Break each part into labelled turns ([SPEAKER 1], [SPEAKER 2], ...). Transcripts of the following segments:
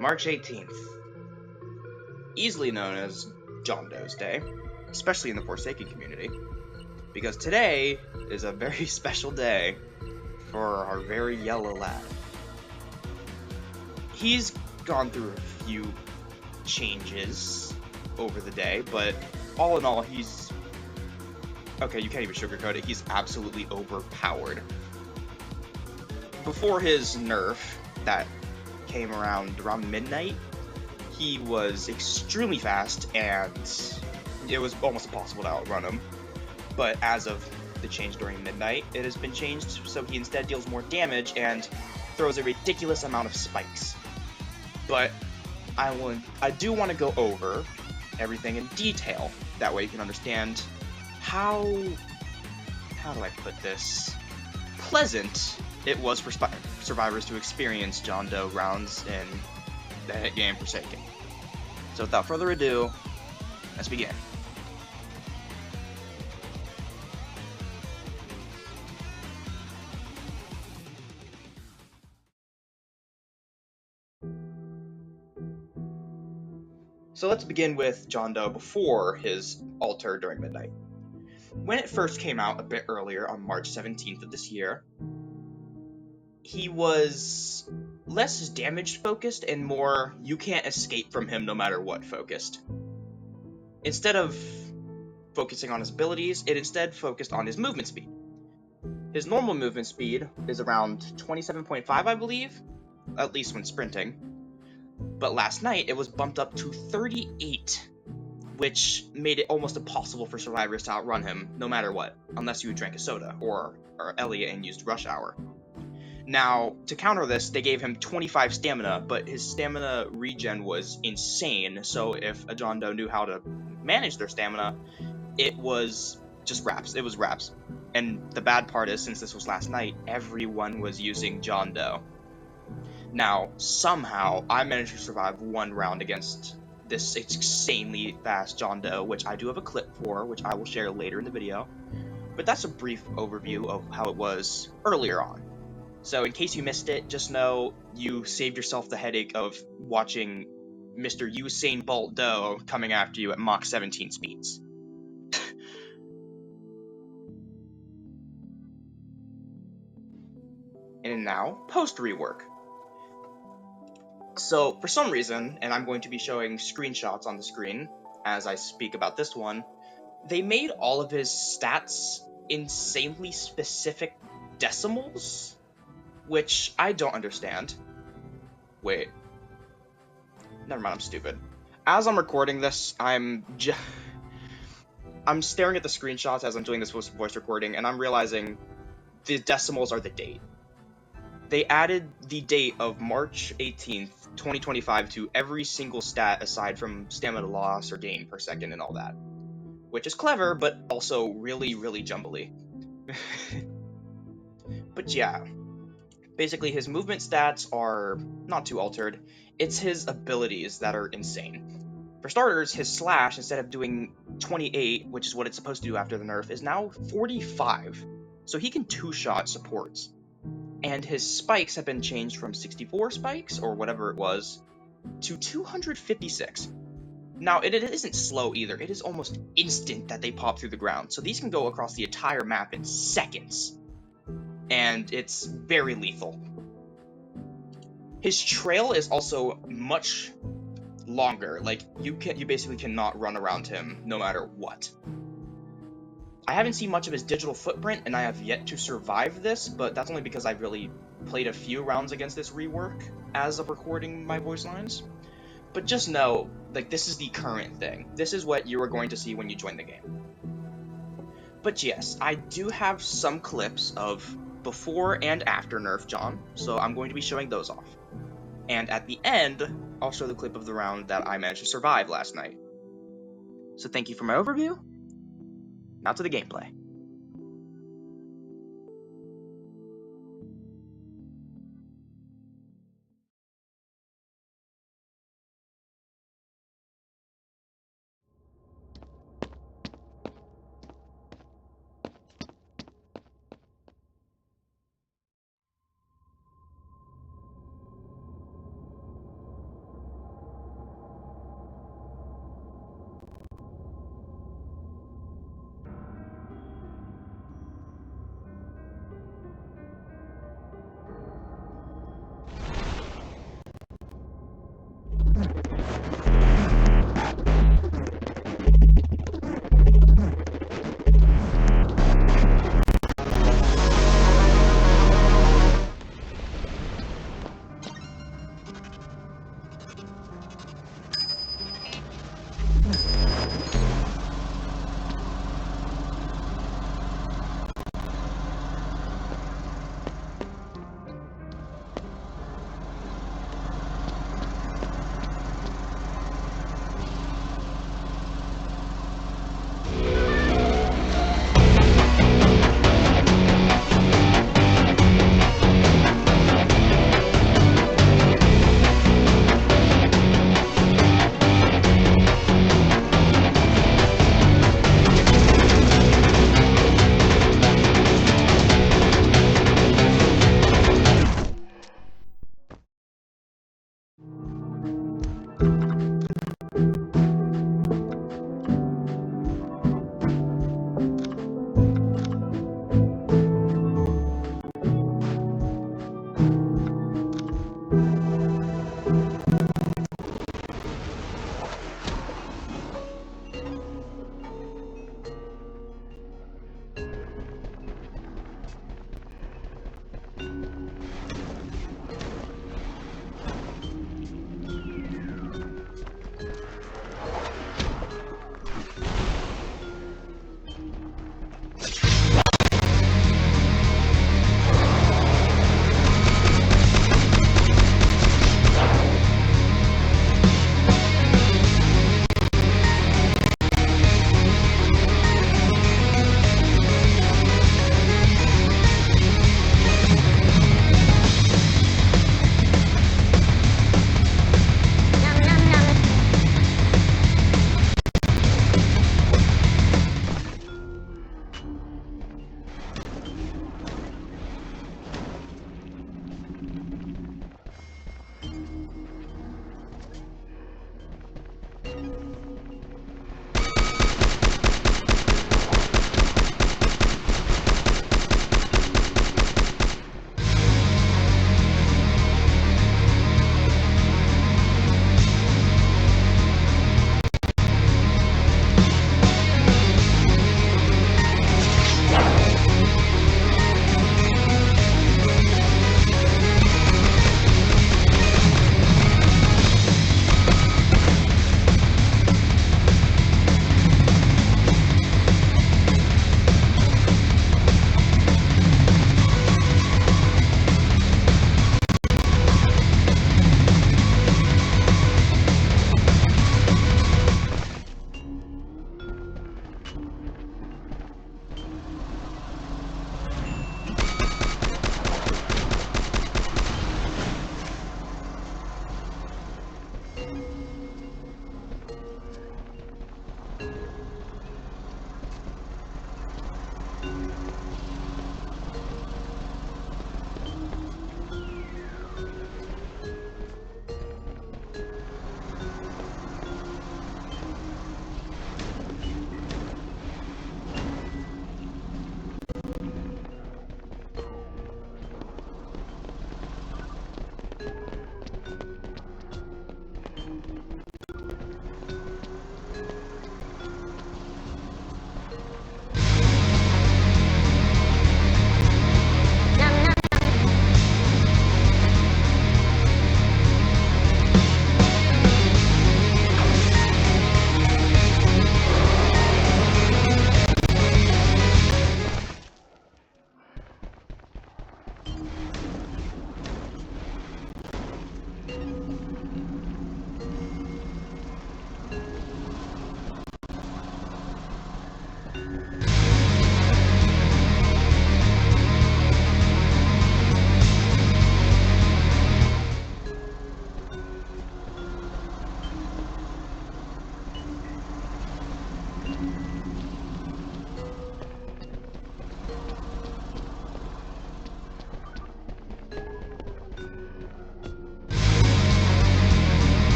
[SPEAKER 1] March 18th, easily known as John Doe's Day, especially in the Forsaken community, because today is a very special day for our very yellow lad. He's gone through a few changes over the day, but all in all, he's... okay, you can't even sugarcoat it, he's absolutely overpowered. Before his nerf that came around midnight, he was extremely fast and it was almost impossible to outrun him. But as of the change during midnight, it has been changed so he instead deals more damage and throws a ridiculous amount of spikes. But I do want to go over everything in detail, that way you can understand how do I put this, pleasant it was for survivors to experience John Doe rounds in the hit game Forsaken. So without further ado, let's begin. So let's begin with John Doe before his alter during midnight. When it first came out a bit earlier on March 17th of this year, he was less damage focused and more you can't escape from him no matter what focused. Instead of focusing on his abilities, it instead focused on his movement speed. His normal movement speed is around 27.5, I believe, at least when sprinting. But last night it was bumped up to 38, which made it almost impossible for survivors to outrun him no matter what, unless you drank a soda or Elliot and used Rush Hour. Now, to counter this, they gave him 25 stamina, but his stamina regen was insane, so if a John Doe knew how to manage their stamina, it was just wraps. It was wraps. And the bad part is, since this was last night, everyone was using John Doe. Now, somehow, I managed to survive one round against this insanely fast John Doe, which I do have a clip for, which I will share later in the video. But that's a brief overview of how it was earlier on. So in case you missed it, just know you saved yourself the headache of watching Mr. Usain Bolt Doe coming after you at Mach 17 speeds. And now, post-rework. So, for some reason, and I'm going to be showing screenshots on the screen as I speak about this one, they made all of his stats insanely specific decimals, which I don't understand. Wait. Never mind, I'm stupid. As I'm recording this, I'm staring at the screenshots as I'm doing this voice recording, and I'm realizing the decimals are the date. They added the date of March 18th, 2025 to every single stat aside from stamina loss or gain per second and all that. Which is clever, but also really, really jumbly. But yeah, basically his movement stats are not too altered. It's his abilities that are insane. For starters, his slash, instead of doing 28, which is what it's supposed to do after the nerf, is now 45. So he can two-shot supports. And his spikes have been changed from 64 spikes, or whatever it was, to 256. Now, it isn't slow either. It is almost instant that they pop through the ground. So these can go across the entire map in seconds. And it's very lethal. His trail is also much longer. Like, you basically cannot run around him no matter what. I haven't seen much of his digital footprint, and I have yet to survive this, but that's only because I've really played a few rounds against this rework as of recording my voice lines. But just know, like, this is the current thing. This is what you are going to see when you join the game. But yes, I do have some clips of before and after nerf John, so I'm going to be showing those off. And at the end, I'll show the clip of the round that I managed to survive last night. So thank you for my overview. Now to the gameplay.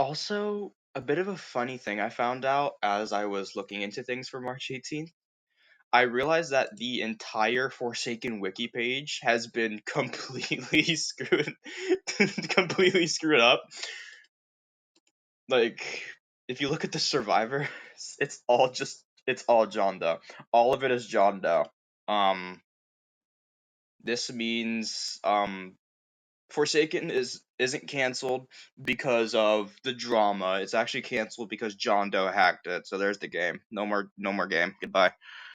[SPEAKER 1] Also, a bit of a funny thing I found out as I was looking into things for March 18th. I realized that the entire Forsaken wiki page has been completely screwed completely screwed up. Like, if you look at the survivor, it's all John Doe. All of it is John Doe. This means Forsaken isn't canceled because of the drama. It's actually canceled because John Doe hacked it. So there's the game. No more game. Goodbye.